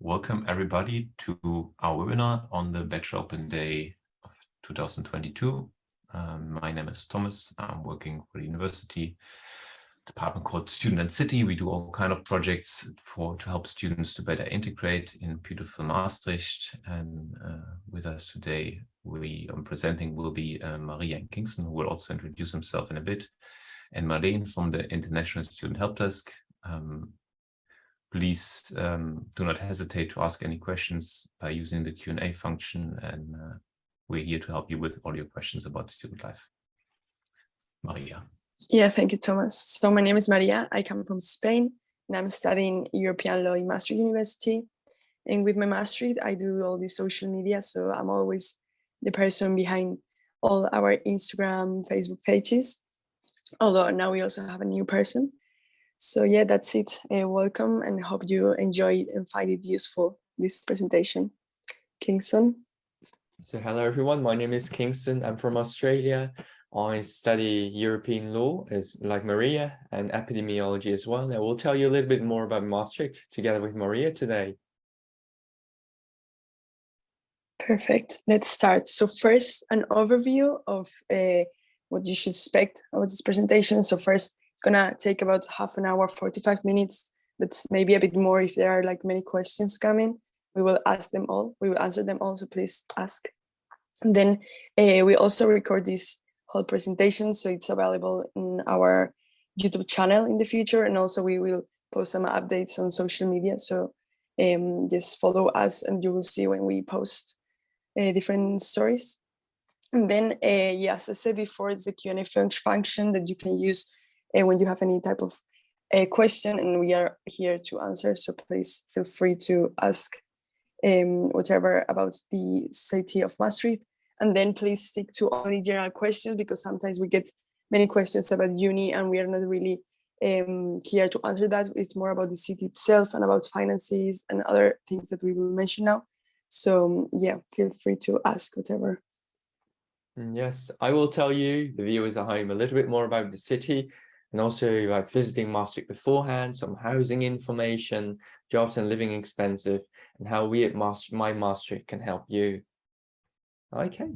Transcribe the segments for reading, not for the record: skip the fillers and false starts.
welcome everybody to our webinar on the Bachelor Open Day of 2022. My name is Thomas. I'm working for the university department called Student and City. We do all kind of projects to help students to better integrate in beautiful Maastricht. And with us today, presenting will be Maria and Kingston, who will also introduce himself in a bit, and Marleen from the International Student Help Desk. Please do not hesitate to ask any questions by using the Q&A function, and we're here to help you with all your questions about student life. Maria. Yeah, thank you, Thomas. So my name is Maria. I come from Spain, and I'm studying European law in Maastricht University. And with my Maastricht, I do all the social media, so I'm always the person behind all our Instagram, Facebook pages. Although now we also have a new person. So yeah, that's it. Welcome, and hope you enjoy it and find it useful, this presentation. Kingston. So hello everyone, my name is Kingston. I'm from Australia. I study European law like Maria, and epidemiology as well. I will tell you a little bit more about Maastricht together with Maria today. Perfect. Let's start. So first, an overview of what you should expect about this presentation. So first, it's gonna take about half an hour, 45 minutes, but maybe a bit more if there are like many questions coming. We will ask them all. We will answer them all, so please ask. And then we also record this whole presentation, so it's available in our YouTube channel in the future, and also we will post some updates on social media. So just follow us, and you will see when we post different stories. And then, yes, as I said before, it's a Q&A function that you can use when you have any type of question, and we are here to answer. So please feel free to ask whatever about the city of Maastricht. And then please stick to only general questions, because sometimes we get many questions about uni and we are not really here to answer that. It's more about the city itself and about finances and other things that we will mention now. So yeah, feel free to ask whatever. Yes, I will tell you, the viewers at home, a little bit more about the city and also about visiting Maastricht beforehand, some housing information, jobs and living expensive, and how we at mymaastricht can help you. Okay,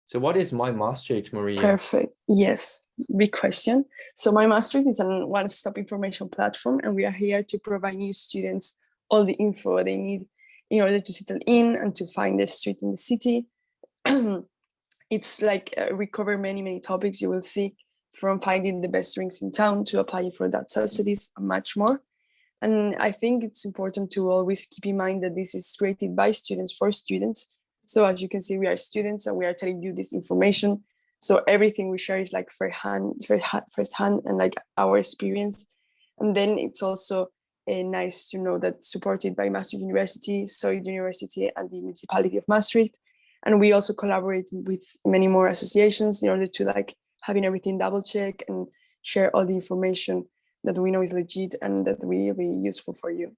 so what is mymaastricht, Maria? Perfect. Yes, big question. So mymaastricht is a one-stop information platform, and we are here to provide new students all the info they need in order to settle in and to find their street in the city. It's like we cover many topics. You will see, from finding the best drinks in town to applying for that subsidies and much more. And I think it's important to always keep in mind that this is created by students for students. So as you can see, we are students and we are telling you this information. So everything we share is like firsthand and like our experience. And then it's also nice to know that supported by Maastricht University, Soid University, and the municipality of Maastricht. And we also collaborate with many more associations in order to like having everything double check and share all the information that we know is legit and that will be useful for you.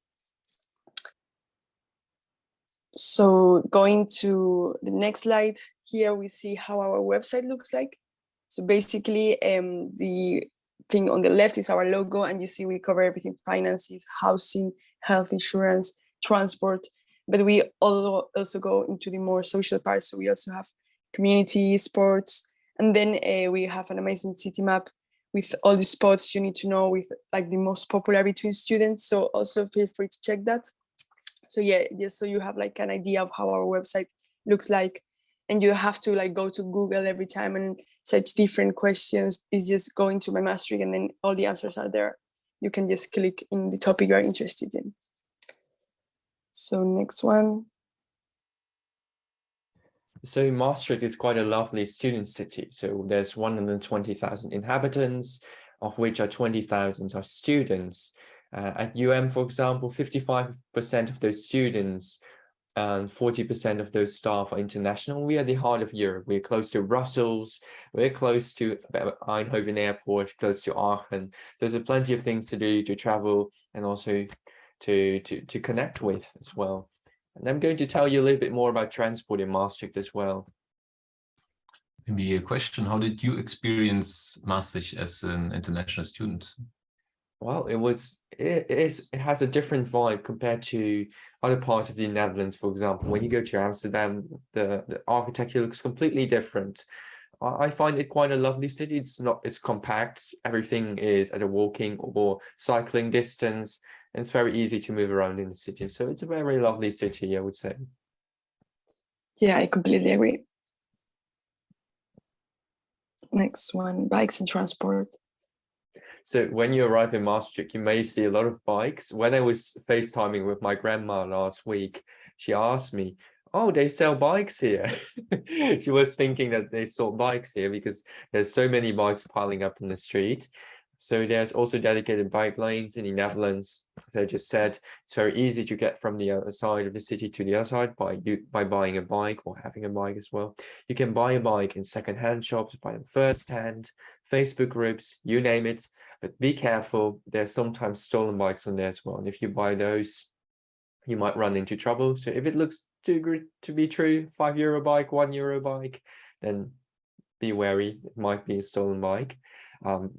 So going to the next slide, here we see how our website looks like. So basically the thing on the left is our logo, and you see we cover everything: finances, housing, health insurance, transport. But we also go into the more social part. So we also have community, sports, and then we have an amazing city map with all the spots you need to know, with like the most popular between students. So also feel free to check that. So yeah, just so you have like an idea of how our website looks like, and you have to like go to Google every time and search different questions. It's just going to mymaastricht, and then all the answers are there. You can just click in the topic you are interested in. So next one. So Maastricht is quite a lovely student city. So there's 120,000 inhabitants, of which are 20,000 are students. At for example, 55% of those students and 40% of those staff are international. We are the heart of Europe. We're close to Brussels. We're close to Eindhoven Airport, close to Aachen. There's plenty of things to do, to travel, and also to connect with as well. And I'm going to tell you a little bit more about transport in Maastricht as well. Maybe a question: how did you experience Maastricht as an international student? Well, it has a different vibe compared to other parts of the Netherlands. For example, when you go to Amsterdam, the architecture looks completely different. I find it quite a lovely city. It's compact. Everything is at a walking or cycling distance, and it's very easy to move around in the city. So it's a very lovely city, I would say. Yeah, I completely agree. Next one, bikes and transport. So when you arrive in Maastricht, you may see a lot of bikes. When I was FaceTiming with my grandma last week, she asked me, "Oh, they sell bikes here." She was thinking that they sold bikes here because there's so many bikes piling up in the street. So there's also dedicated bike lanes in the Netherlands. As I just said, it's very easy to get from the other side of the city to the other side by buying a bike or having a bike as well. You can buy a bike in second-hand shops, buy them first-hand, Facebook groups, you name it. But be careful, there's sometimes stolen bikes on there as well. And if you buy those, you might run into trouble. So if it looks too good to be true, €5 bike, €1 bike, then be wary, it might be a stolen bike.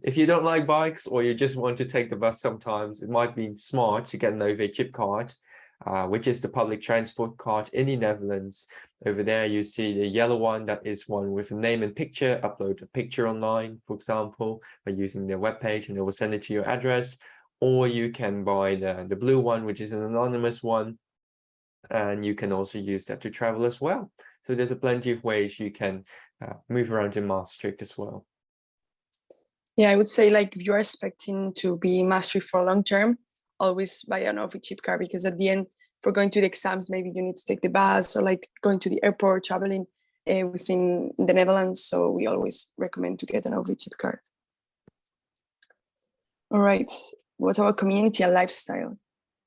If you don't like bikes or you just want to take the bus sometimes, it might be smart to get an OV chip card, which is the public transport card in the Netherlands. Over there, you see the yellow one, that is one with a name and picture. Upload a picture online, for example, by using their webpage, and they will send it to your address. Or you can buy the blue one, which is an anonymous one, and you can also use that to travel as well. So there's plenty of ways you can move around in Maastricht as well. Yeah, I would say like if you're expecting to be in Maastricht for long term, always buy an OV chip card, because at the end, for going to the exams, maybe you need to take the bus or like going to the airport, traveling within the Netherlands. So we always recommend to get an OV chip card. All right, what about community and lifestyle?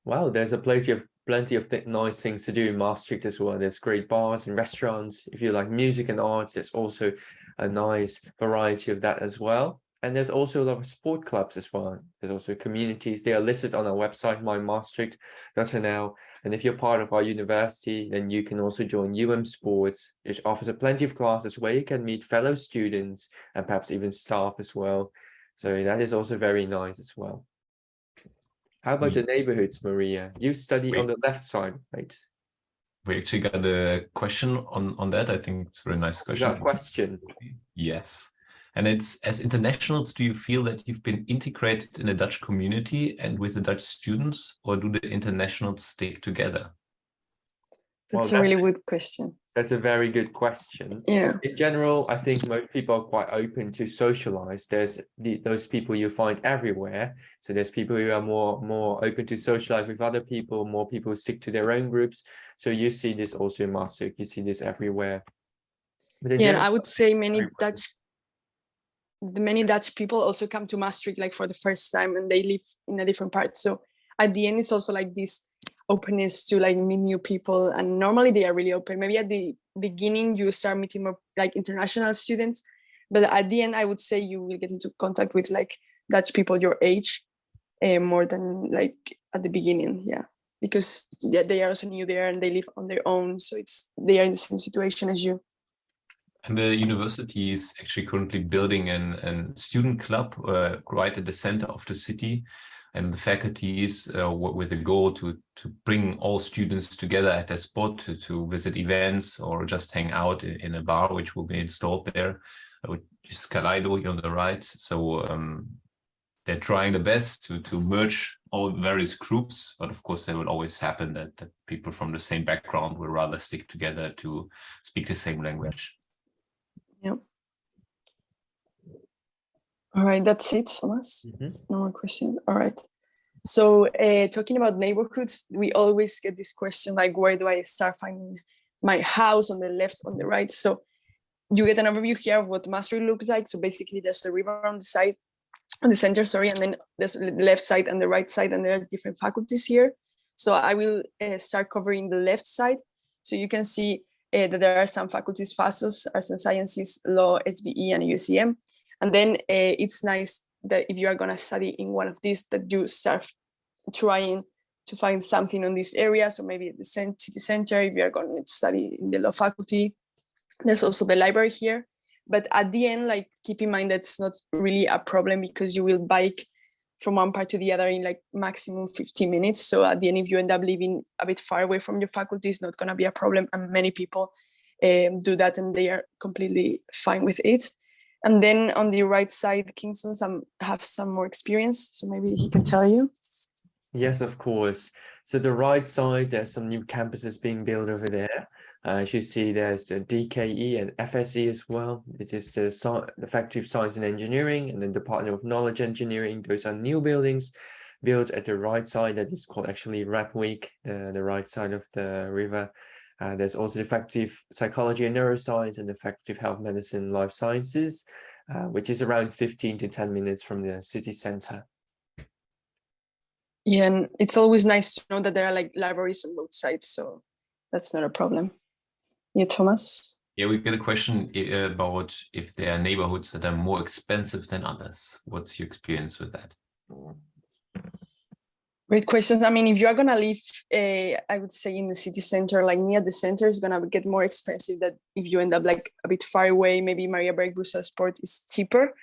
Wow, there's plenty of nice things to do in Maastricht as well. There's great bars and restaurants. If you like music and arts, there's also a nice variety of that as well. And there's also a lot of sport clubs as well. There's also communities. They are listed on our website, mymaastricht.nl. And if you're part of our university, then you can also join Sports, which offers plenty of classes where you can meet fellow students and perhaps even staff as well. So that is also very nice as well. How about the neighborhoods, Maria? You study on the left side, right? We actually got a question on that. I think it's a very nice question. Is that a question? Yes. And it's, as internationals, do you feel that you've been integrated in a Dutch community and with the Dutch students, or do the internationals stick together? That's a really good question. That's a very good question. Yeah. In general, I think most people are quite open to socialize. There's those people you find everywhere. So there's people who are more open to socialize with other people, more people who stick to their own groups. So you see this also in Maastricht. You see this everywhere. But yeah, general, and I would say many Dutch people also come to Maastricht like for the first time, and they live in a different part. So at the end, it's also like this openness to like meet new people, and normally they are really open. Maybe at the beginning you start meeting more like international students, but at the end I would say you will get into contact with like Dutch people your age more than like at the beginning. Yeah, because they are also new there and they live on their own, so they are in the same situation as you. And the university is actually currently building a student club right at the center of the city. And the faculties with a goal to bring all students together at a spot to visit events or just hang out in a bar, which will be installed there, which is Kaleido on the right. So they're trying the best to merge all various groups, but of course there will always happen that people from the same background will rather stick together to speak the same language. Yeah. All right, that's it, Thomas. Mm-hmm. No more questions. All right. So talking about neighborhoods, we always get this question like, where do I start finding my house, on the left, on the right? So you get an overview here of what Maastricht looks like. So basically there's a river on the side, on the center, sorry, and then there's the left side and the right side, and there are different faculties here. So I will start covering the left side. So you can see that there are some faculties: FASOS, Arts and Sciences, Law, SBE, and UCM. And then it's nice that if you are going to study in one of these, that you start trying to find something on this area. So maybe at the city center, if you are going to study in the law faculty. There's also the library here. But at the end, like, keep in mind that's not really a problem, because you will bike from one part to the other in like maximum 15 minutes. So at the end, if you end up living a bit far away from your faculty, it's not going to be a problem. And many people do that and they are completely fine with it. And then on the right side, Kingston have some more experience. So maybe he can tell you. Yes, of course. So the right side, there's some new campuses being built over there. As you see, there's the DKE and FSE as well. It is the Faculty of Science and Engineering and the Department of Knowledge Engineering. Those are new buildings built at the right side. That is called actually Radwick, the right side of the river. There's also the Faculty of Psychology and Neuroscience and the Faculty of Health Medicine and Life Sciences, which is around 15 to 10 minutes from the city center. Yeah, and it's always nice to know that there are like libraries on both sides, so that's not a problem. Yeah, Thomas? Yeah, we get a question about if there are neighborhoods that are more expensive than others. What's your experience with that? Great questions. I mean, if you are going to live, I would say in the city center, like near the center, it's going to get more expensive than if you end up like a bit far away. Maybe Maria Break Brussels-Poort is cheaper.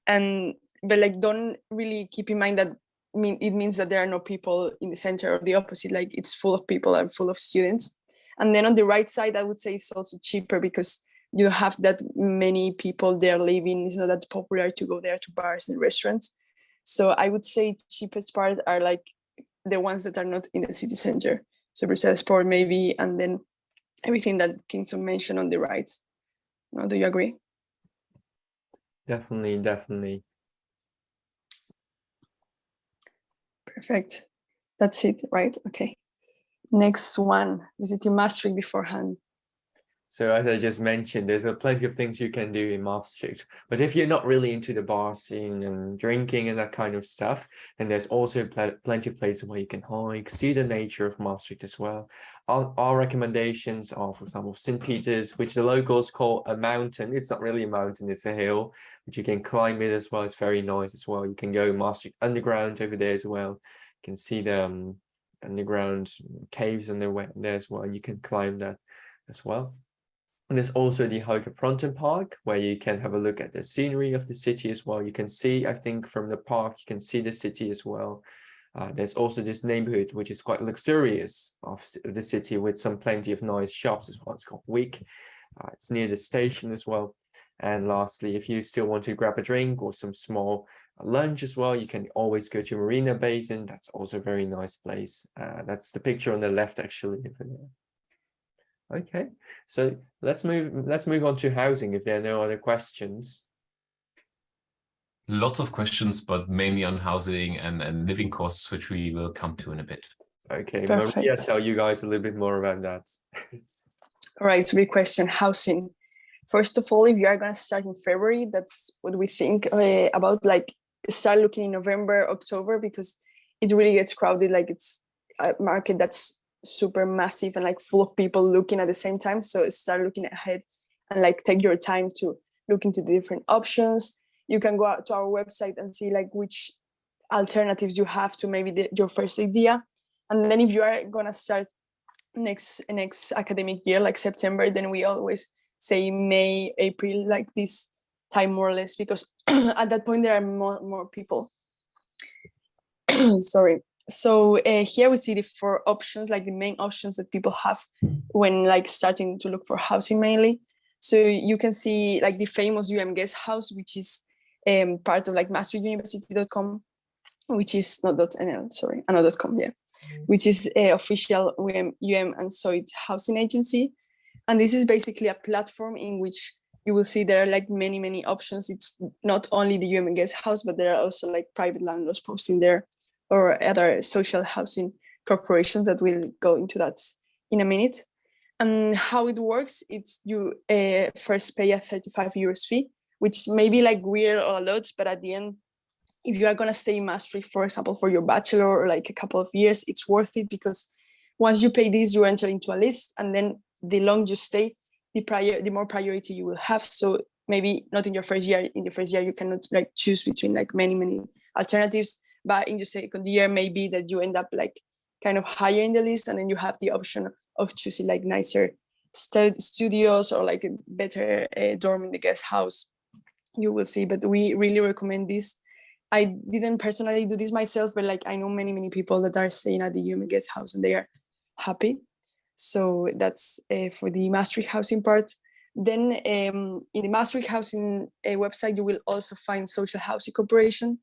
But like, don't really keep in mind that it means that there are no people in the center, or the opposite, like it's full of people and full of students. And then on the right side, I would say it's also cheaper because you have that many people there living. It's not that popular to go there to bars and restaurants. So I would say cheapest part are like the ones that are not in the city center. So Brussels-Poort maybe, and then everything that Kingston mentioned on the right. Now, do you agree? Definitely, definitely. Perfect. That's it, right? Okay. Next one, visiting Maastricht beforehand. So as I just mentioned, there's plenty of things you can do in Maastricht. But if you're not really into the bar scene and drinking and that kind of stuff, then there's also plenty of places where you can hike, see the nature of Maastricht as well. Our recommendations are, for example, St. Peter's, which the locals call a mountain. It's not really a mountain, it's a hill, but you can climb it as well. It's very nice as well. You can go Maastricht underground over there as well. You can see the underground caves on there as well, and you can climb that as well. And there's also the Hoge Park, where you can have a look at the scenery of the city as well. You can see, I think, from the park, you can see the city as well. There's also this neighborhood, which is quite luxurious of the city, with plenty of nice shops as well. It's called Wick. It's near the station as well. And lastly, if you still want to grab a drink or some small lunch as well, you can always go to Marina Basin. That's also a very nice place. That's the picture on the left, actually. Okay, so let's move on to housing if there are no other questions. Lots of questions, but mainly on housing and living costs, which we will come to in a bit. Okay, Perfect. Maria, tell you guys a little bit more about that. All right, so big question, housing. First of all, if you are going to start in February, that's what we think about, like start looking in November, October, because it really gets crowded. Like it's a market that's super massive and like full of people looking at the same time. So start looking ahead and like take your time to look into the different options. You can go out to our website and see like which alternatives you have to maybe your first idea. And then if you are going to start next academic year, like September, then we always say May, April, like this time more or less, because at that point there are more people. Sorry. So here we see the 4 options, like the main options that people have when like starting to look for housing mainly. So you can see like the famous Guest House, which is part of like maastrichtuniversity.com, which is .com, yeah, which is official and Zoid housing agency. And this is basically a platform in which you will see there are like many options. It's not only the Guest House, but there are also like private landlords posting there, or other social housing corporations that will go into that in a minute. And how it works, it's you first pay a 35 euros fee, which may be like weird or a lot, but at the end, if you are going to stay in Maastricht, for example, for your bachelor or like a couple of years, it's worth it, because once you pay this, you enter into a list, and then the longer you stay, the more priority you will have. So maybe not in your first year. In the first year, you cannot like choose between like many alternatives. But in your second year, maybe that you end up like kind of higher in the list, and then you have the option of choosing like nicer studios or like a better dorm in the guest house. You will see, but we really recommend this. I didn't personally do this myself, but like I know many people that are staying at the UM guest house and they are happy. So that's for the Maastricht housing part. Then in the Maastricht housing website, you will also find social housing corporation.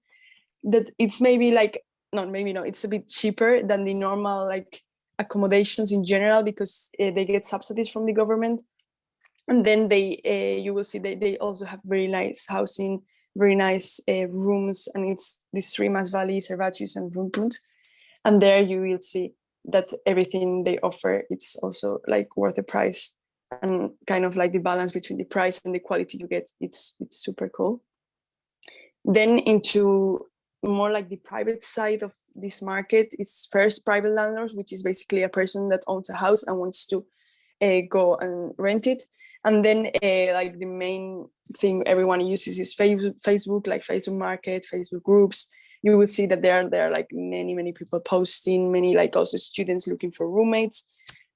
That it's maybe like, it's a bit cheaper than the normal like accommodations in general, because they get subsidies from the government. And then you will see they also have very nice housing, very nice rooms, and it's the three Maas Valley, Servatius, and Roompunt. And there you will see that everything they offer, it's also like worth the price, and kind of like the balance between the price and the quality you get, it's super cool. Then into more like the private side of this market, it's first private landlords, which is basically a person that owns a house and wants to go and rent it. And then like the main thing everyone uses is Facebook, like Facebook Market, Facebook groups. You will see that there are like many people posting, many like also students looking for roommates.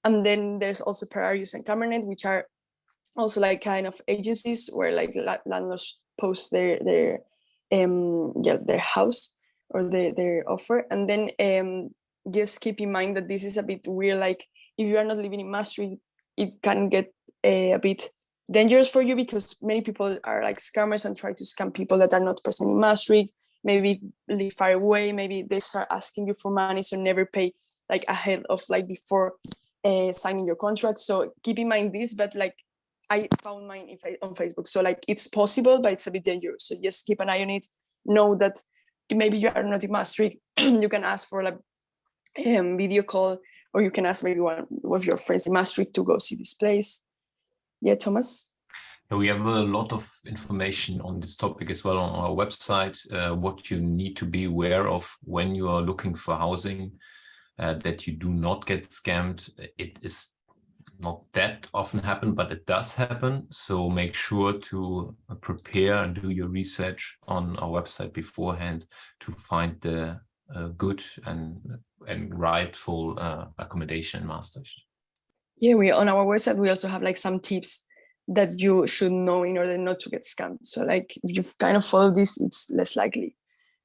And then there's also Perarius and Camernet, which are also like kind of agencies where like landlords post their house or their offer. And then just keep in mind that this is a bit weird. Like if you are not living in Maastricht, it can get a bit dangerous for you, because many people are like scammers and try to scam people that are not present in Maastricht, maybe live far away, maybe they start asking you for money, so never pay like ahead of like before signing your contract. So keep in mind this, but like I found mine on Facebook, so like it's possible, but it's a bit dangerous, so just keep an eye on it. Know that maybe you are not in Maastricht, you can ask for like video call, or you can ask maybe one of your friends in Maastricht to go see this place. Yeah, Thomas? We have a lot of information on this topic as well on our website, what you need to be aware of when you are looking for housing, that you do not get scammed. It is not that often happen, but it does happen. So make sure to prepare and do your research on our website beforehand to find the good and rightful accommodation in Maastricht. Yeah, on our website, we also have like some tips that you should know in order not to get scammed. So like if you kind of follow this, it's less likely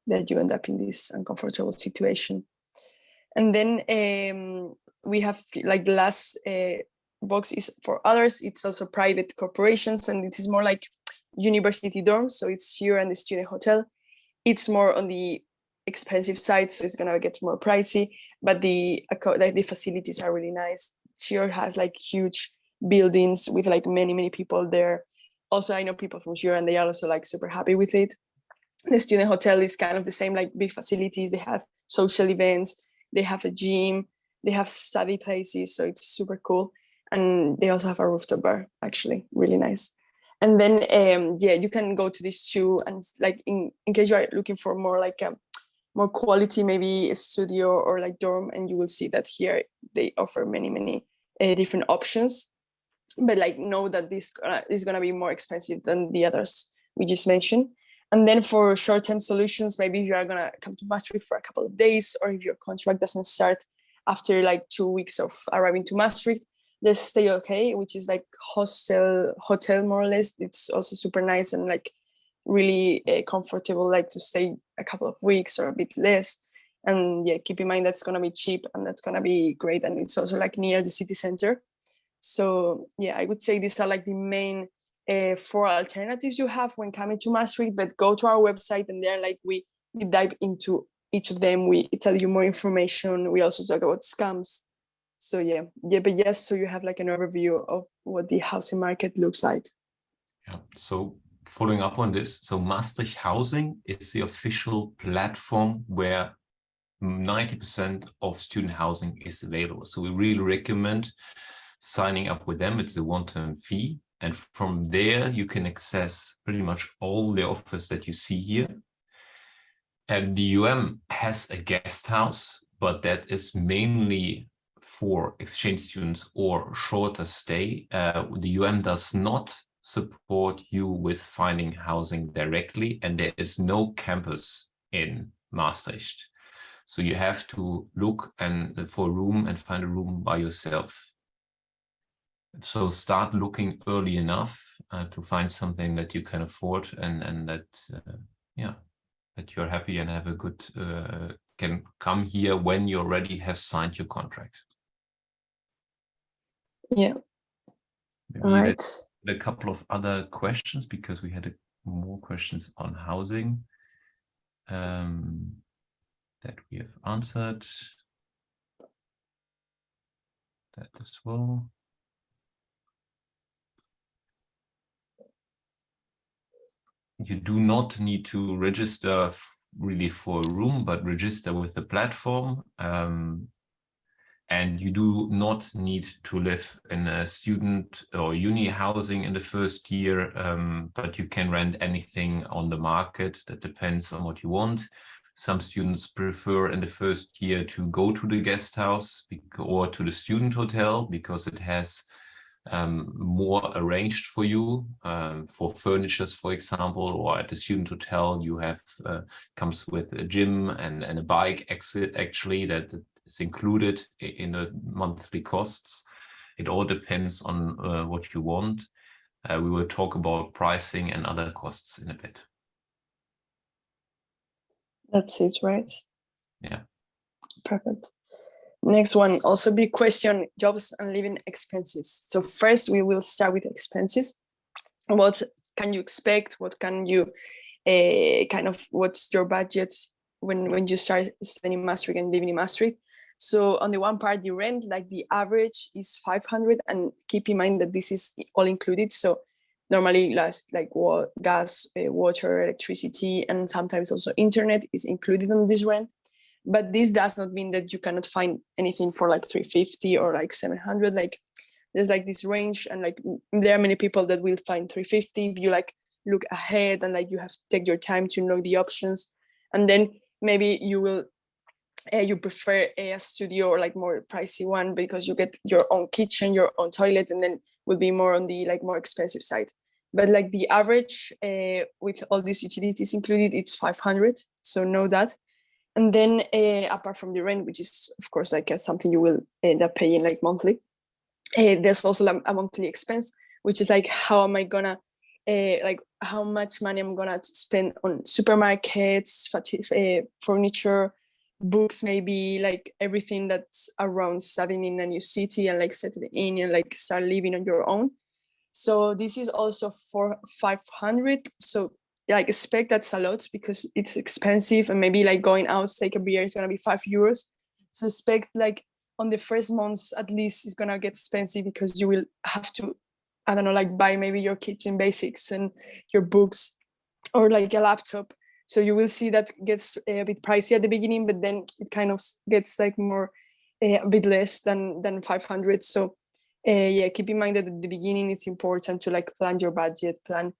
that you end up in this uncomfortable situation. And then we have like the last box is for others. It's also private corporations, and it is more like university dorms. So it's here and the student hotel. It's more on the expensive side, so it's gonna get more pricey, but the facilities are really nice. Shior has like huge buildings with like many people there. Also, I know people from Shior and they are also like super happy with it. The student hotel is kind of the same, like big facilities. They have social events, they have a gym, they have study places, so it's super cool. And they also have a rooftop bar, actually, really nice. And then yeah, you can go to these two, and like in case you are looking for more like a more quality, maybe a studio or like dorm, and you will see that here they offer many different options. But like know that this is gonna be more expensive than the others we just mentioned. And then for short-term solutions, maybe you are gonna come to Maastricht for a couple of days, or if your contract doesn't start after like 2 weeks of arriving to Maastricht, there's Stay Okay, which is like hotel more or less. It's also super nice and like really comfortable, like to stay a couple of weeks or a bit less. And yeah, keep in mind that's gonna be cheap and that's gonna be great, and it's also like near the city center. So yeah, I would say these are like the main 4 alternatives you have when coming to Maastricht. But go to our website, and there like we dive into each of them. We tell you more information. We also talk about scams. So yeah, but yes, so you have like an overview of what the housing market looks like. Yeah. So following up on this, so Maastricht Housing is the official platform where 90% of student housing is available. So we really recommend signing up with them. It's a one-time fee. And from there, you can access pretty much all the offers that you see here. And the UM has a guest house, but that is mainly for exchange students or shorter stay. The UM does not support you with finding housing directly, and there is no campus in Maastricht. So you have to look for a room and find a room by yourself. So start looking early enough to find something that you can afford and that that you're happy and have a good, can come here when you already have signed your contract. Yeah. Maybe All right. a couple of other questions, because we had more questions on housing that we have answered. That as well. You do not need to register really for a room, but register with the platform. And you do not need to live in a student or uni housing in the first year, but you can rent anything on the market. That depends on what you want. Some students prefer in the first year to go to the guest house or to the student hotel, because it has more arranged for you, for furnitures, for example, or at the student hotel you have comes with a gym and a bike exit, actually, that is included in the monthly costs. It all depends on what you want. We will talk about pricing and other costs in a bit. That's it, right? Yeah. Perfect. Next one, also big question, jobs and living expenses. So first we will start with expenses. What can you expect? What can you what's your budget when you start studying Maastricht and living in Maastricht? So on the one part, the rent, like the average is 500, and keep in mind that this is all included. So normally gas, water, electricity, and sometimes also internet is included on this rent. But this does not mean that you cannot find anything for like 350 or like 700. Like there's like this range, and like there are many people that will find 350 if you like look ahead and like you have to take your time to know the options. And then maybe you will you prefer a studio or like more pricey one because you get your own kitchen, your own toilet, and then will be more on the like more expensive side. But like the average with all these utilities included, it's 500. So know that. And then apart from the rent, which is of course like something you will end up paying like monthly, there's also a monthly expense, which is like how am I gonna like how much money I'm gonna spend on supermarkets, furniture, books, maybe like everything that's around studying in a new city and like settling in and like start living on your own. So this is also for 500. So like expect that's a lot because it's expensive, and maybe like going out to take a beer is gonna be €5. So expect like on the first months at least it's gonna get expensive because you will have to, I don't know, like buy maybe your kitchen basics and your books or like a laptop. So you will see that gets a bit pricey at the beginning, but then it kind of gets like more a bit less than 500. So yeah, keep in mind that at the beginning it's important to like plan your budget, plan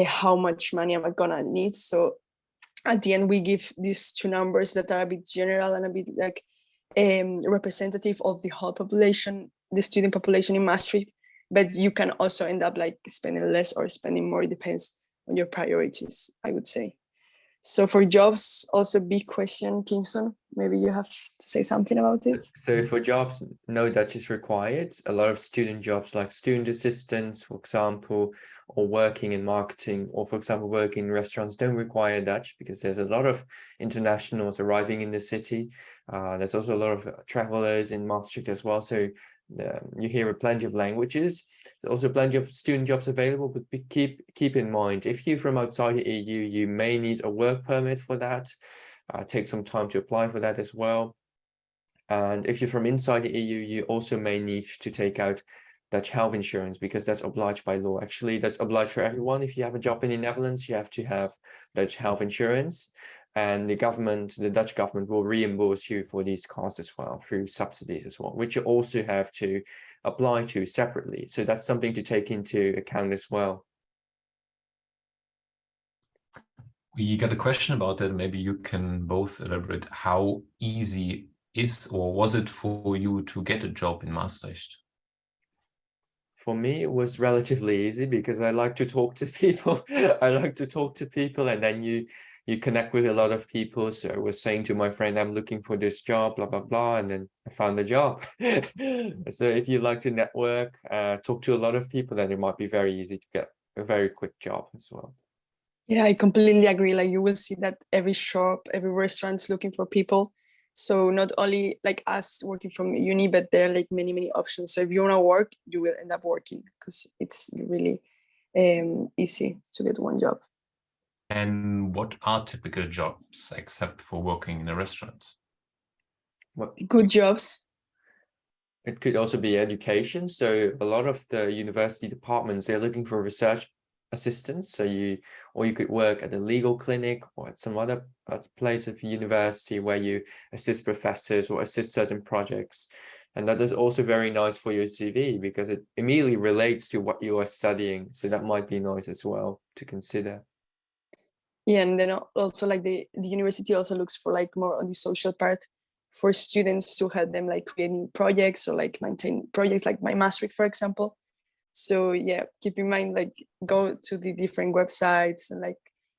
how much money am I gonna need. So at the end we give these two numbers that are a bit general and a bit like representative of the whole population, the student population in Maastricht, but you can also end up like spending less or spending more. It depends on your priorities, I would say. So for jobs, also big question, Kingston, maybe you have to say something about it. So for jobs, no Dutch is required. A lot of student jobs like student assistants, for example, or working in marketing, or for example, working in restaurants don't require Dutch because there's a lot of internationals arriving in the city. There's also a lot of travelers in Maastricht as well. So you hear plenty of languages. There's also plenty of student jobs available, but keep in mind, if you're from outside the EU, you may need a work permit for that. Take some time to apply for that as well. And if you're from inside the EU, you also may need to take out Dutch health insurance because that's obliged by law. Actually, that's obliged for everyone. If you have a job in the Netherlands, you have to have Dutch health insurance. And the Dutch government will reimburse you for these costs as well through subsidies as well, which you also have to apply to separately. So that's something to take into account as well. We got a question about that. Maybe you can both elaborate. How easy is or was it for you to get a job in Maastricht? For me, it was relatively easy because I like to talk to people. I like to talk to people, and then you connect with a lot of people. So I was saying to my friend, I'm looking for this job, blah, blah, blah. And then I found the job. So if you like to network, talk to a lot of people, then it might be very easy to get a very quick job as well. Yeah, I completely agree. Like you will see that every shop, every restaurant's looking for people. So not only like us working from uni, but there are like many options. So if you want to work, you will end up working because it's really easy to get one job. And what are typical jobs except for working in a restaurant? Well, Good jobs. it could also be education. So a lot of the university departments, they're looking for research assistants. So you could work at a legal clinic or at some other place of university where you assist professors or assist certain projects. And that is also very nice for your CV because it immediately relates to what you are studying. So that might be nice as well to consider. Yeah, and then also like the university also looks for like more on the social part for students to help them like creating projects or like maintain projects like mymaastricht, for example. So yeah, keep in mind, like go to the different websites and like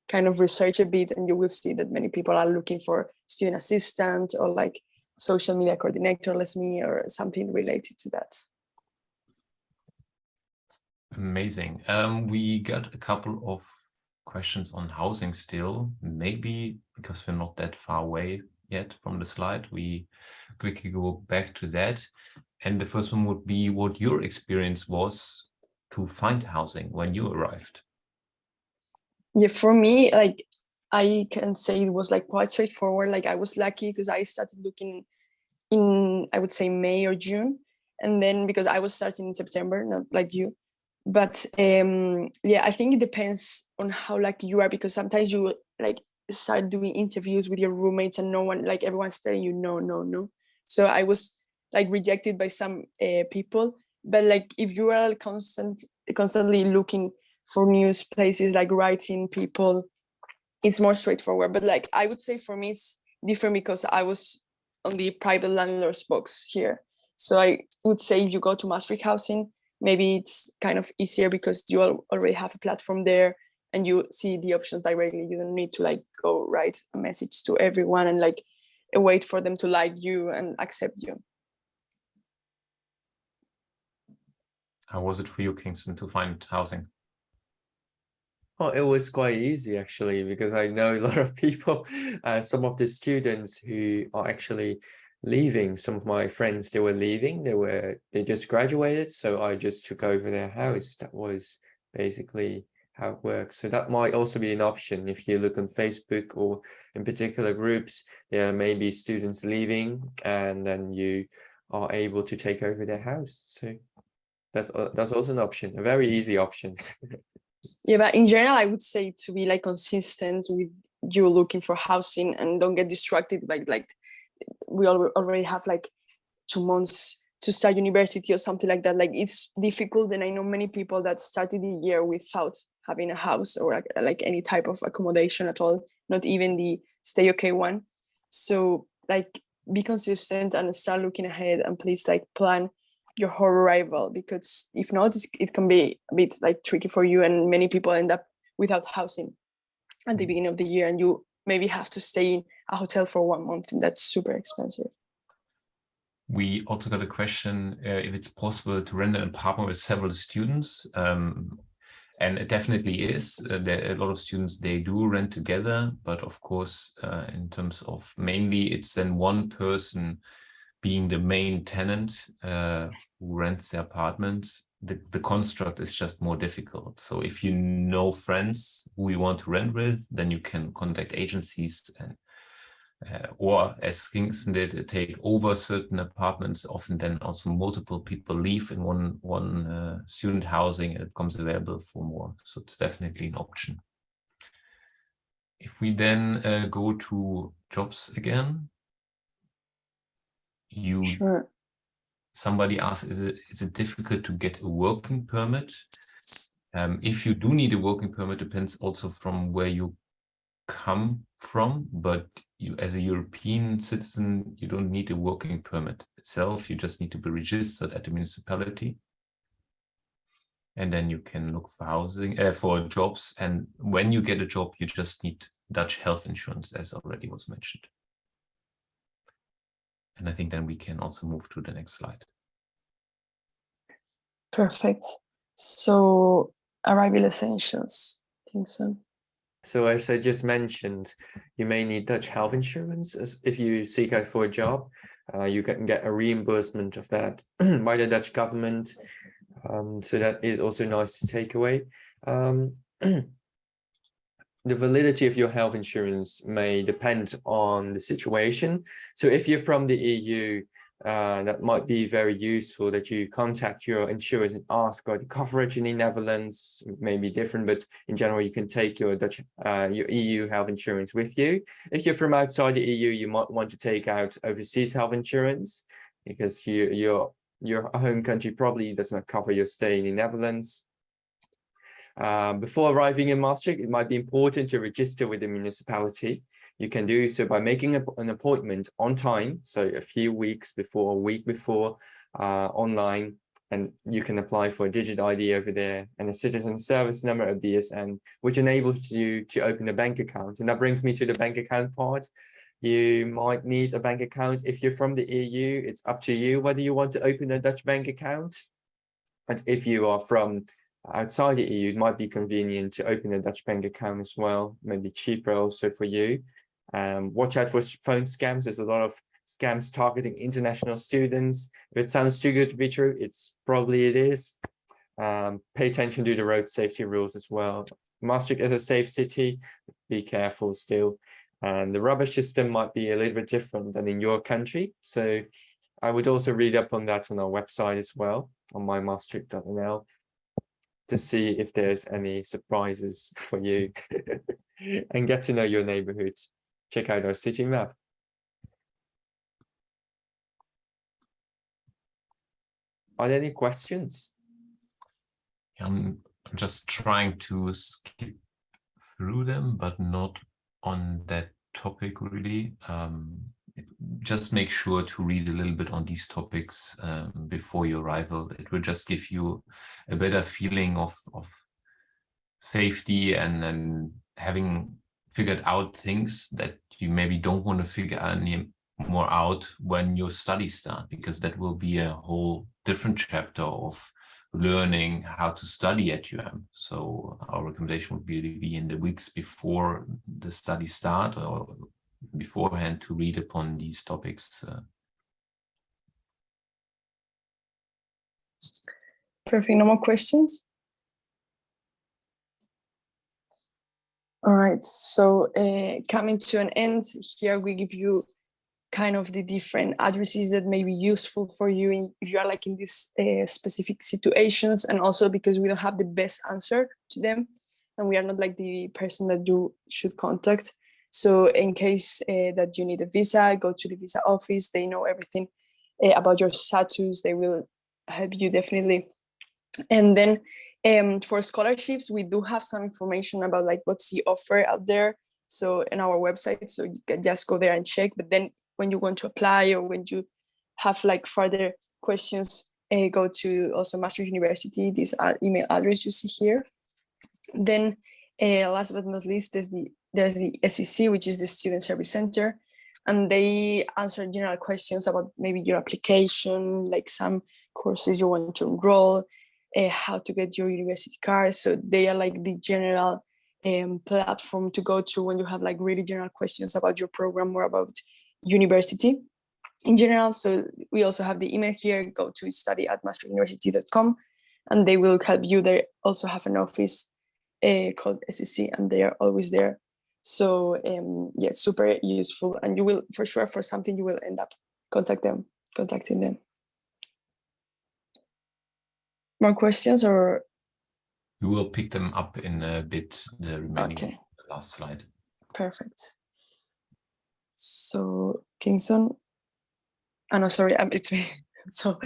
kind of research a bit, and you will see that many people are looking for student assistant or like social media coordinator, like me, or something related to that. Amazing. We got a couple of questions on housing still, maybe because we're not that far away yet from the slide, we quickly go back to that. And the first one would be what your experience was to find housing when you arrived. Yeah, for me, like I can say it was like quite straightforward. Like I was lucky because I started looking in, I would say, May or June. And then because I was starting in September, not like you. But yeah, I think it depends on how lucky you are, because sometimes you like start doing interviews with your roommates and no one, like everyone's telling you no. So I was like rejected by some people. But like if you are constantly looking for new places, like writing people, it's more straightforward. But like I would say for me it's different because I was on the private landlord's box here. So I would say if you go to Maastricht housing, maybe it's kind of easier because you already have a platform there and you see the options directly. You don't need to like go write a message to everyone and like wait for them to like you and accept you. How was it for you, Kingston, to find housing? Oh, it was quite easy actually, because I know a lot of people, some of the students who are actually leaving. Some of my friends, they were leaving, they just graduated, so I just took over their house. That was basically how it works. So that might also be an option if you look on Facebook or in particular groups. There may be students leaving and then you are able to take over their house. So that's also an option, a very easy option. Yeah, but in general, I would say to be like consistent with you looking for housing and don't get distracted by like we already have like 2 months to start university or something like that. Like it's difficult, and I know many people that started the year without having a house or like any type of accommodation at all, not even the stay okay one. So like be consistent and start looking ahead, and please like plan your whole arrival, because if not, it can be a bit like tricky for you, and many people end up without housing at the beginning of the year, and you maybe have to stay in a hotel for 1 month, and that's super expensive. We also got a question if it's possible to rent an apartment with several students. And it definitely is. There are a lot of students, they do rent together, but of course, in terms of mainly, it's then one person being the main tenant who rents the apartments. The construct is just more difficult. So if you know friends who you want to rent with, then you can contact agencies and or as Kingston did, take over certain apartments. Often then also multiple people leave in one student housing and it becomes available for more. So it's definitely an option. If we then go to jobs again, Sure. Somebody asked, is it difficult to get a working permit? If you do need a working permit, depends also from where you come from, but you as a European citizen, you don't need a working permit itself. You just need to be registered at the municipality. And then you can look for housing, for jobs. And when you get a job, you just need Dutch health insurance, as already was mentioned. And I think then we can also move to the next slide. Perfect. So arrival essentials, Kingston. So as I just mentioned, you may need Dutch health insurance if you seek out for a job. You can get a reimbursement of that by the Dutch government. So that is also nice to take away. The validity of your health insurance may depend on the situation. So if you're from the EU, that might be very useful that you contact your insurance and ask about the coverage in the Netherlands. It may be different, but in general, you can take your your EU health insurance with you. If you're from outside the EU, you might want to take out overseas health insurance because your home country probably does not cover your stay in the Netherlands. Before arriving in Maastricht, it might be important to register with the municipality. You can do so by making an appointment on time, so a few weeks before, a week before, online, and you can apply for a digital ID over there and a citizen service number, a BSN, which enables you to open a bank account. And that brings me to the bank account part. You might need a bank account if you're from the EU. It's up to you whether you want to open a Dutch bank account. And if you are from outside the EU, it might be convenient to open a Dutch bank account as well, maybe cheaper also for you. Watch out for phone scams. There's a lot of scams targeting international students. If it sounds too good to be true, it is. Pay attention to the road safety rules as well. Maastricht is a safe city, be careful still. And the rubbish system might be a little bit different than in your country. So I would also read up on that on our website as well, on mymaastricht.nl, to see if there's any surprises for you and get to know your neighborhoods. Check out our city map. Are there any questions? I'm just trying to skip through them, but not on that topic really. Just make sure to read a little bit on these topics before your arrival. It will just give you a better feeling of safety and then having figured out things that you maybe don't want to figure any more out when your studies start, because that will be a whole different chapter of learning how to study at So our recommendation would be in the weeks before the study start or beforehand to read upon these topics. Perfect. No more questions? All right. So coming to an end, here we give you kind of the different addresses that may be useful for you if you are like in these specific situations, and also because we don't have the best answer to them and we are not like the person that you should contact. So in case that you need a visa, go to the visa office. They know everything about your status. They will help you definitely. And then for scholarships, we do have some information about like what's the offer out there. So in our website, so you can just go there and check. But then when you want to apply or when you have like further questions, go to also Maastricht University, this email address you see here. Then last but not least, there's the SEC, which is the Student Service Center. And they answer general questions about maybe your application, like some courses you want to enroll, how to get your university card. So they are like the general platform to go to when you have like really general questions about your program or about university in general. So we also have the email here, go to study@maastrichtuniversity.com, and they will help you. They also have an office called SEC, and they are always there. So yeah, it's super useful, and you will for sure, for something you will end up contacting them. More questions, or we will pick them up in a bit, the remaining okay. last slide. Perfect. So Kingston, no, sorry, it's me. So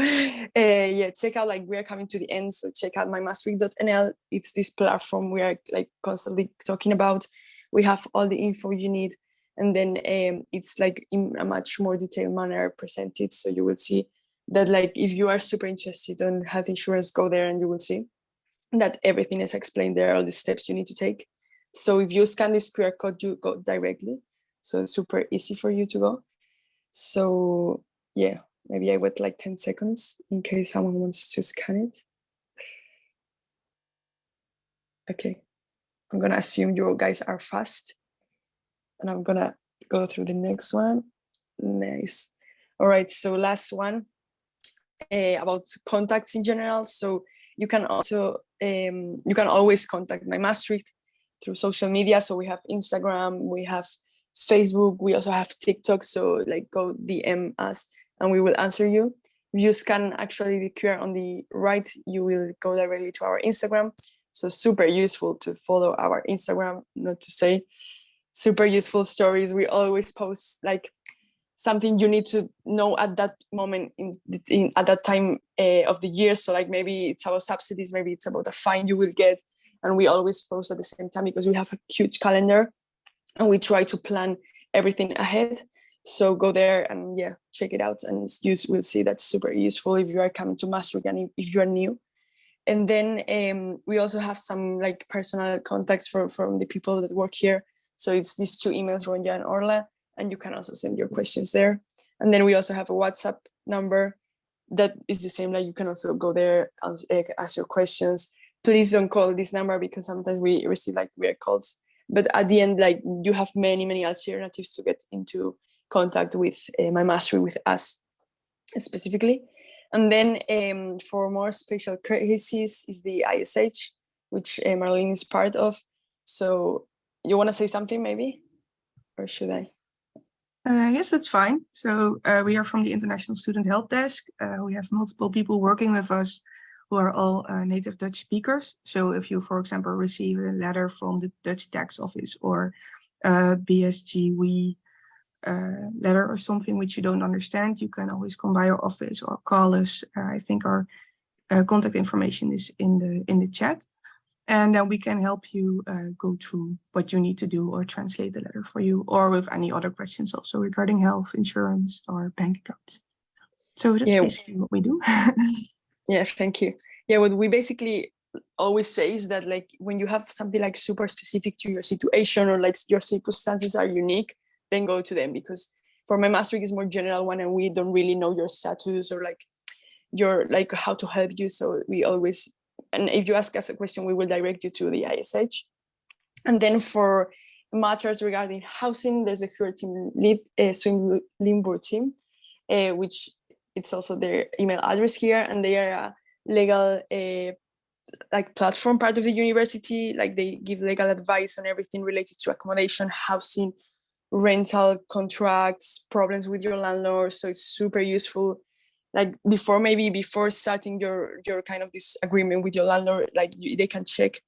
yeah, check out, like we are coming to the end, so check out mymaastricht.nl. It's this platform we are like constantly talking about. We have all the info you need, and then it's like in a much more detailed manner presented. So you will see that like if you are super interested in health insurance, go there and you will see that everything is explained there, all the steps you need to take. So if you scan this QR code, you go directly. So it's super easy for you to go. So yeah, maybe I wait like 10 seconds in case someone wants to scan it. Okay. I'm gonna assume you guys are fast, and I'm gonna go through the next one. Nice. All right, so last one about contacts in general. So you can also you can always contact mymaaastricht through social media. So we have Instagram, we have Facebook, we also have TikTok. So like go DM us and we will answer you. If you scan actually the QR on the right, you will go directly to our Instagram. So super useful to follow our Instagram, not to say super useful stories. We always post like something you need to know at that moment at that time of the year. So like maybe it's about subsidies, maybe it's about a fine you will get. And we always post at the same time because we have a huge calendar and we try to plan everything ahead. So go there and yeah, check it out, and you will see that's super useful if you are coming to Maastricht and if you are new. And then we also have some like personal contacts from the people that work here. So it's these two emails, Ronja and Orla, and you can also send your questions there. And then we also have a WhatsApp number that is the same, like you can also go there and ask your questions. Please don't call this number because sometimes we receive like weird calls. But at the end, like you have many alternatives to get into contact with mymaaastricht, with us specifically. And then for more special cases is the ISH, which Marlene is part of. So you want to say something maybe, or should I? Yes, that's fine. So we are from the International Student Help Desk. We have multiple people working with us who are all native Dutch speakers. So if you, for example, receive a letter from the Dutch tax office or BSGW letter or something which you don't understand, you can always come by our office or call us. I think our contact information is in the chat. And then we can help you go through what you need to do or translate the letter for you, or with any other questions also regarding health insurance or bank accounts. So that's basically what we do. Yeah, thank you. Yeah, what we basically always say is that like when you have something like super specific to your situation or like your circumstances are unique, then go to them, because for mymaaastricht is more general one and we don't really know your status or like your like how to help you. So we always, and if you ask us a question, we will direct you to the ISH. And then for matters regarding housing, there's a HR team lead, Swim Limburg team, which it's also their email address here, and they are a legal like platform part of the university. Like they give legal advice on everything related to accommodation, housing, rental contracts, problems with your landlord. So it's super useful. Like before starting your kind of this agreement with your landlord, like they can check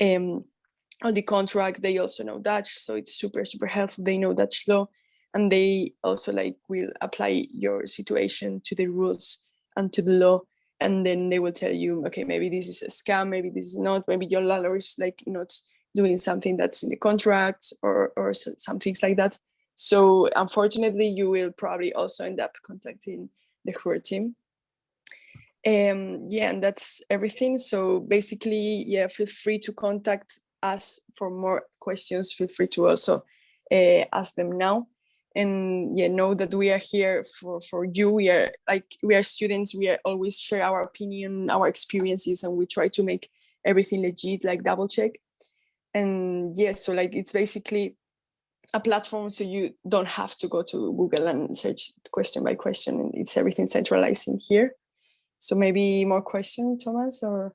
on the contracts. They also know Dutch, so it's super helpful. They know Dutch law, and they also like will apply your situation to the rules and to the law, and then they will tell you, okay, maybe this is a scam, maybe this is not, maybe your landlord is like not doing something that's in the contract or some things like that. So unfortunately, you will probably also end up contacting the HR team. Yeah, and that's everything. So basically, yeah, feel free to contact us for more questions. Feel free to also ask them now. And yeah, know that we are here for you. We are students. We are always share our opinion, our experiences, and we try to make everything legit, like double check. And yeah, so like it's basically a platform, so you don't have to go to Google and search question by question, and it's everything centralized in here. So maybe more questions, Thomas, or?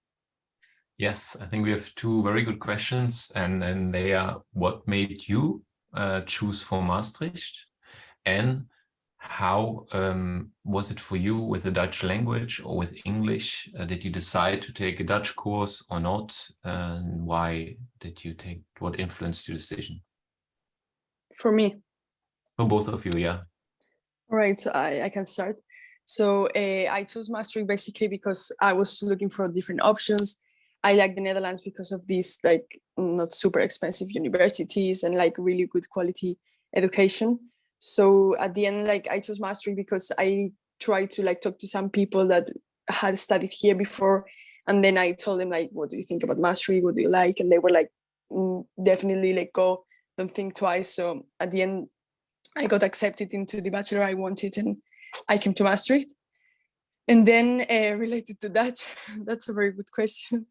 Yes, I think we have two very good questions, and they are: what made you choose for Maastricht, and how was it for you with the Dutch language or with English? Did you decide to take a Dutch course or not? And why did you take? What influenced your decision? For me. For both of you, yeah. All right, so I can start. So I chose Maastricht basically because I was looking for different options. I like the Netherlands because of these like not super expensive universities and like really good quality education. So at the end, like I chose Maastricht because I tried to like talk to some people that had studied here before, and then I told them like, what do you think about Maastricht? What do you like? And they were like, definitely like go, don't think twice. So at the end, I got accepted into the bachelor I wanted, and I came to Maastricht. And then related to Dutch, that's a very good question.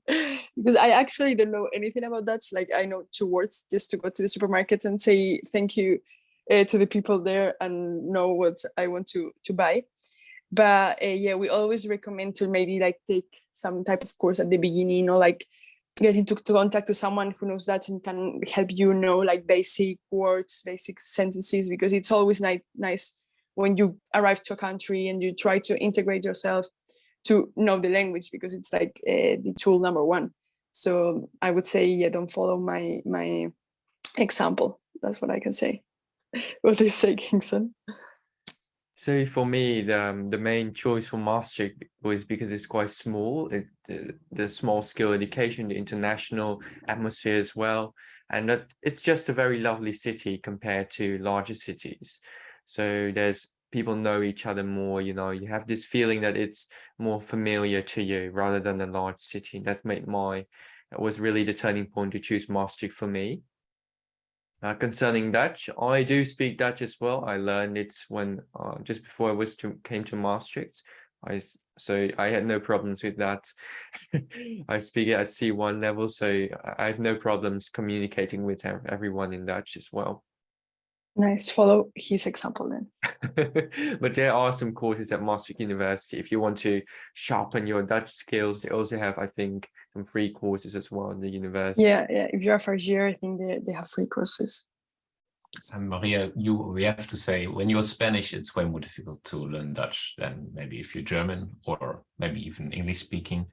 because I actually don't know anything about Dutch. Like I know 2 words just to go to the supermarket and say thank you to the people there and know what I want to buy. But yeah, we always recommend to maybe like take some type of course at the beginning, or like get into contact to someone who knows Dutch and can help you know like basic words, basic sentences, because it's always nice when you arrive to a country and you try to integrate yourself to know the language, because it's like the tool number 1. So I would say, yeah, don't follow my example. That's what I can say. What do you say, Kingston? So for me, the main choice for Maastricht was because it's quite small. The small scale education, the international atmosphere as well, and that it's just a very lovely city compared to larger cities. So there's people know each other more. You know, you have this feeling that it's more familiar to you rather than a large city. That was really the turning point to choose Maastricht for me. Concerning Dutch, I do speak Dutch as well. I learned it when just before I came to Maastricht. So I had no problems with that. I speak it at C1 level, so I have no problems communicating with everyone in Dutch as well. Nice, follow his example then. But there are some courses at Maastricht University. If you want to sharpen your Dutch skills, they also have, I think, some free courses as well in the university. Yeah. If you're a first year, I think they have free courses. And Maria, we have to say, when you're Spanish, it's way more difficult to learn Dutch than maybe if you're German or maybe even English speaking.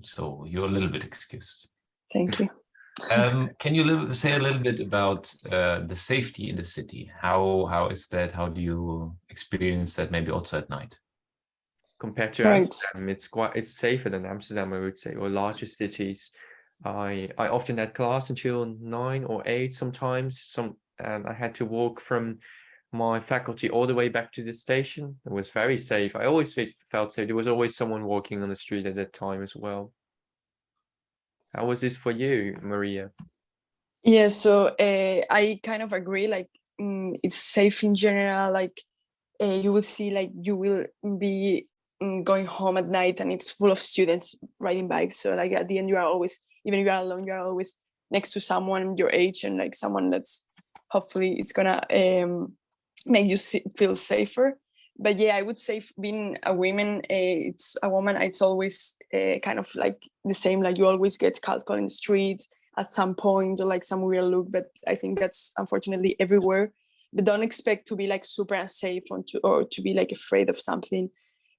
So you're a little bit excused. Thank you. Can you say a little bit about the safety in the city? How is that? How do you experience that maybe also at night? Compared to Right. Amsterdam, it's safer than Amsterdam, I would say, or larger cities. I often had class until 9 or 8 sometimes. And I had to walk from my faculty all the way back to the station. It was very safe. I always felt safe. There was always someone walking on the street at that time as well. How was this for you, Maria? Yeah, so I kind of agree. Like it's safe in general. Like you will see, like you will be going home at night, and it's full of students riding bikes. So like at the end, you are always, even if you are alone, you are always next to someone your age, and like someone that's hopefully it's gonna make you feel safer. But yeah, I would say being a woman, it's always kind of like the same. Like you always get catcalled in the street at some point, or like some weird look. But I think that's unfortunately everywhere. But don't expect to be like super unsafe or to be like afraid of something,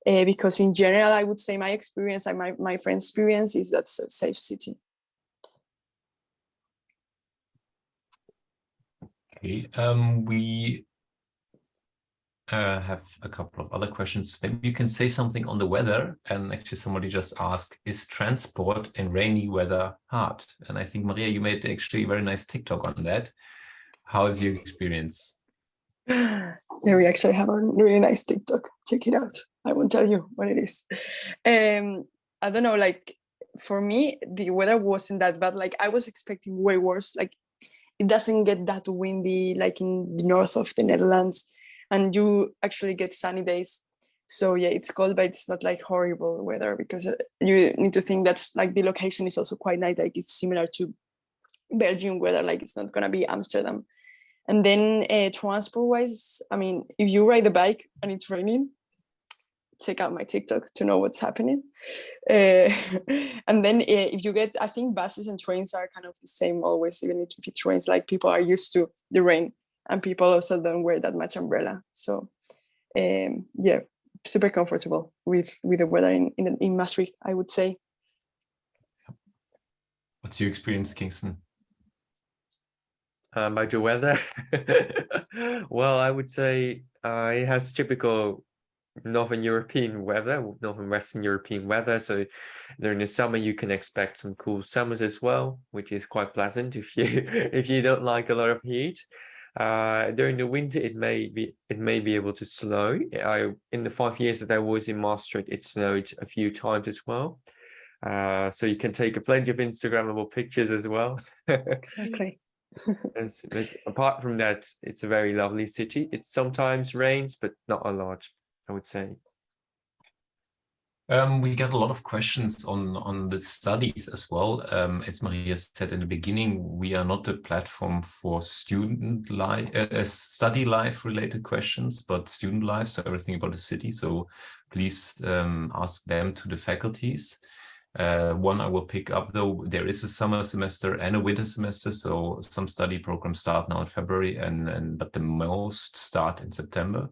because in general, I would say my experience and my friend's experience is that's a safe city. Okay, we have a couple of other questions. Maybe you can say something on the weather. And actually somebody just asked, is transport in rainy weather hard? And I think, Maria, you made actually a very nice TikTok on that. How is your experience? Yeah, we actually have a really nice TikTok. Check it out. I won't tell you what it is. I don't know, like for me, the weather wasn't that bad. Like I was expecting way worse. Like it doesn't get that windy like in the north of the Netherlands, and you actually get sunny days. So yeah, it's cold, but it's not like horrible weather, because you need to think that's like the location is also quite nice. Like it's similar to Belgium weather. Like it's not gonna be Amsterdam. And then transport wise, I mean, if you ride a bike and it's raining, check out my TikTok to know what's happening. And then if you get, I think buses and trains are kind of the same always, even if it rains, like people are used to the rain, and people also don't wear that much umbrella. So yeah, super comfortable with the weather in Maastricht, I would say. What's your experience, Kingston? About the weather? Well, I would say it has typical Northern European weather, Northern Western European weather. So during the summer, you can expect some cool summers as well, which is quite pleasant if you if you don't like a lot of heat. During the winter, it may be able to snow. In the 5 years that I was in Maastricht, it snowed a few times as well. So you can take plenty of Instagrammable pictures as well. Exactly. Yes, but apart from that, it's a very lovely city. It sometimes rains, but not a lot, I would say. We get a lot of questions on the studies as well. As Maria said in the beginning, we are not a platform for student life, study life related questions, but student life, so everything about the city. So please ask them to the faculties. One I will pick up though, there is a summer semester and a winter semester, so some study programs start now in February, but the most start in September,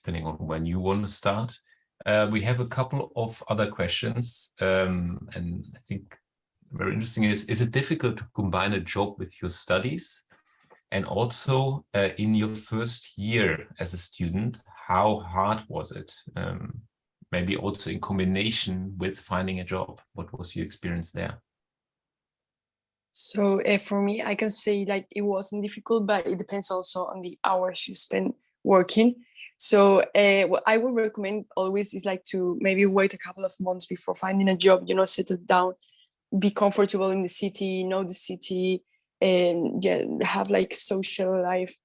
depending on when you want to start. We have a couple of other questions, and I think very interesting is it difficult to combine a job with your studies? And also in your first year as a student, how hard was it? Maybe also in combination with finding a job. What was your experience there? So for me, I can say like it wasn't difficult, but it depends also on the hours you spend working. So what I would recommend always is like to maybe wait a couple of months before finding a job, you know, settle down, be comfortable in the city, know the city, and yeah, have like social life,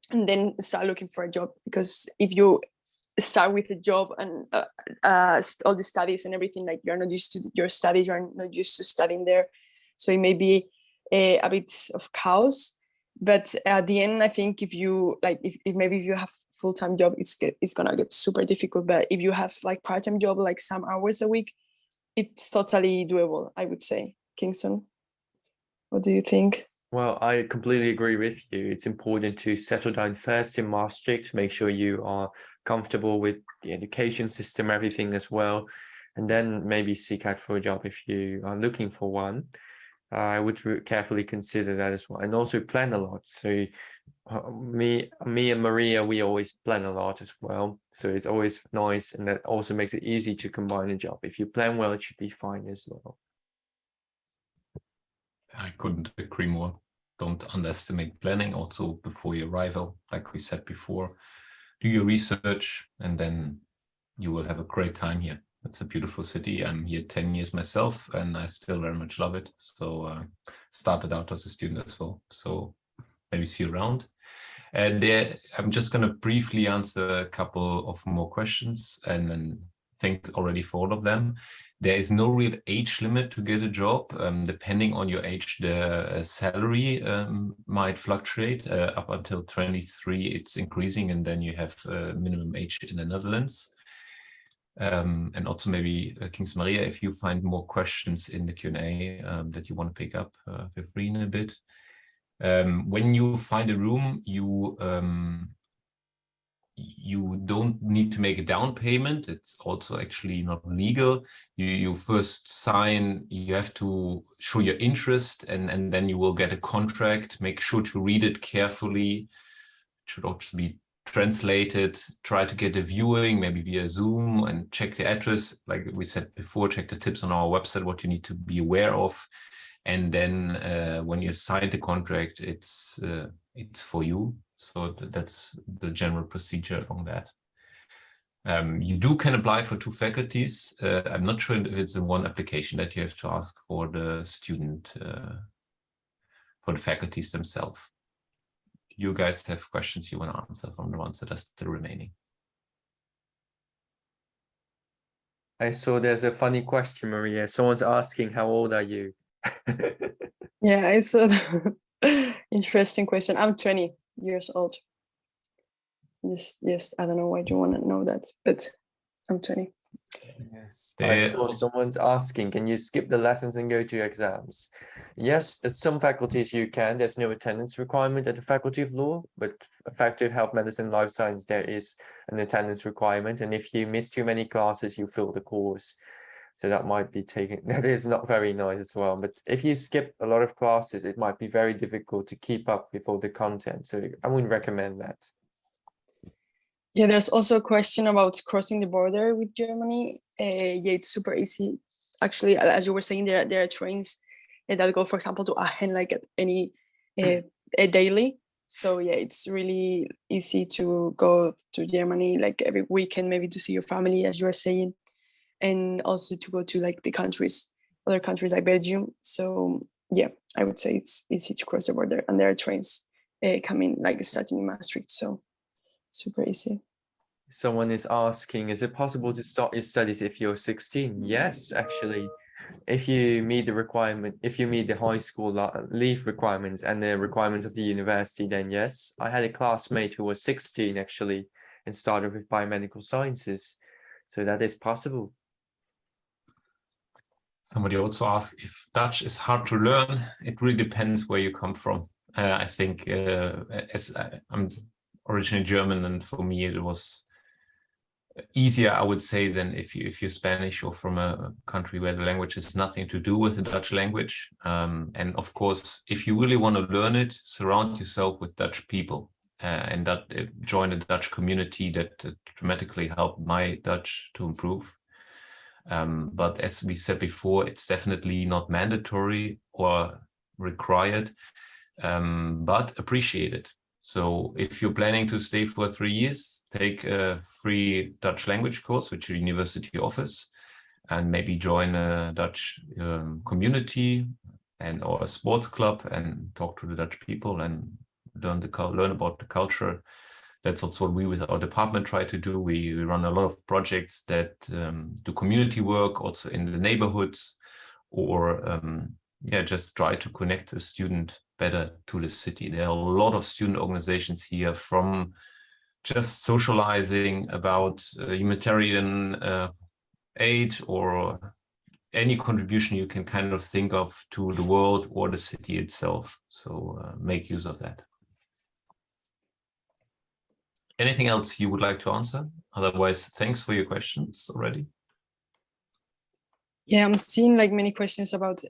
and then start looking for a job. Because if you start with a job and all the studies and everything, like you're not used to your studies, you're not used to studying there. So it may be a bit of chaos. But at the end, I think if you like, if maybe if you have full-time job, it's gonna get super difficult. But if you have like part-time job, like some hours a week, it's totally doable, I would say. Kingston, what do you think? Well, I completely agree with you. It's important to settle down first in Maastricht, make sure you are comfortable with the education system, everything as well, and then maybe seek out for a job if you are looking for one. I would carefully consider that as well, and also plan a lot. So me and Maria, we always plan a lot as well. So it's always nice, and that also makes it easy to combine a job. If you plan well, it should be fine as well. I couldn't agree more. Don't underestimate planning also before your arrival. Like we said before, do your research and then you will have a great time here. It's a beautiful city. I'm here 10 years myself and I still very much love it. So started out as a student as well. So maybe see you around. And I'm just going to briefly answer a couple of more questions and then thank already for all of them. There is no real age limit to get a job. Depending on your age, the salary might fluctuate. Up until 23, it's increasing, and then you have minimum age in the Netherlands. And also maybe, Kings Maria, if you find more questions in the Q&A that you want to pick up, feel free in a bit. When you find a room, you don't need to make a down payment. It's also actually not legal. You first sign, you have to show your interest, and then you will get a contract. Make sure to read it carefully. It should also be translated. Try to get a viewing, maybe via Zoom, and check the address. Like we said before, check the tips on our website, what you need to be aware of. And then when you sign the contract, it's for you. So that's the general procedure on that. You can apply for 2 faculties. I'm not sure if it's in one application that you have to ask for the student, for the faculties themselves. You guys have questions you want to answer from the ones that are still remaining? I saw there's a funny question, Maria. Someone's asking, how old are you? Yeah, I saw the interesting question. I'm 20 years old. Yes, I don't know why you want to know that, but I'm 20. Yes, I saw someone's asking, can you skip the lessons and go to exams? Yes, at some faculties you can. There's no attendance requirement at the Faculty of Law, but Faculty of Health, Medicine, Life Science, there is an attendance requirement. And if you miss too many classes, you fail the course. So that might be that is not very nice as well. But if you skip a lot of classes, it might be very difficult to keep up with all the content. So I wouldn't recommend that. Yeah, there's also a question about crossing the border with Germany. Yeah, it's super easy. Actually, as you were saying, there are trains that go, for example, to Aachen, like at any a daily. So yeah, it's really easy to go to Germany like every weekend, maybe to see your family, as you were saying, and also to go to like other countries like Belgium. So yeah, I would say it's easy to cross the border, and there are trains coming like starting in Maastricht. So super easy. Someone is asking, is it possible to start your studies if you're 16? Yes, actually. If you meet the requirement, if you meet the high school leave requirements and the requirements of the university, then yes. I had a classmate who was 16 actually and started with biomedical sciences. So that is possible. Somebody also asked if Dutch is hard to learn. It really depends where you come from. I think as I'm originally German, and for me it was easier, I would say, than if you're Spanish or from a country where the language has nothing to do with the Dutch language. And of course, if you really want to learn it, surround yourself with Dutch people and that join a Dutch community that dramatically helped my Dutch to improve. But as we said before, it's definitely not mandatory or required, but appreciated. So if you're planning to stay for 3 years, take a free Dutch language course, which your university offers, and maybe join a Dutch community or a sports club and talk to the Dutch people and learn about the culture. That's also what we with our department try to do. We run a lot of projects that do community work also in the neighborhoods, or just try to connect a student better to the city. There are a lot of student organizations here, from just socializing about humanitarian aid or any contribution you can kind of think of to the world or the city itself. So make use of that. Anything else you would like to answer? Otherwise, thanks for your questions already. Yeah, I'm seeing like many questions about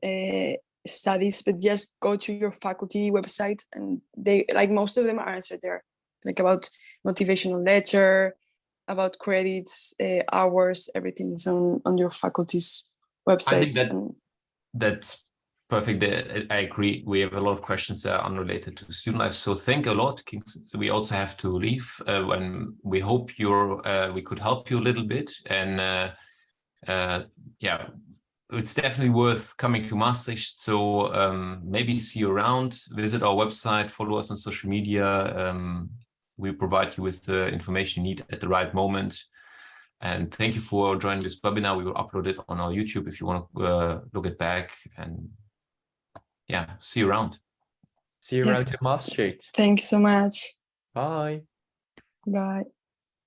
studies, but just go to your faculty website and they, like, most of them are answered there, like about motivational letter, about credits, hours, everything is on your faculty's website. I think that's perfect. I agree. We have a lot of questions that are unrelated to student life. So thank a lot. We also have to leave when we hope we could help you a little bit. And yeah, it's definitely worth coming to Maastricht. So maybe see you around, visit our website, follow us on social media. We provide you with the information you need at the right moment. And thank you for joining this webinar. We will upload it on our YouTube if you want to look it back. And yeah, see you around. See you around in Maastricht. Thank you so much. Bye. Bye.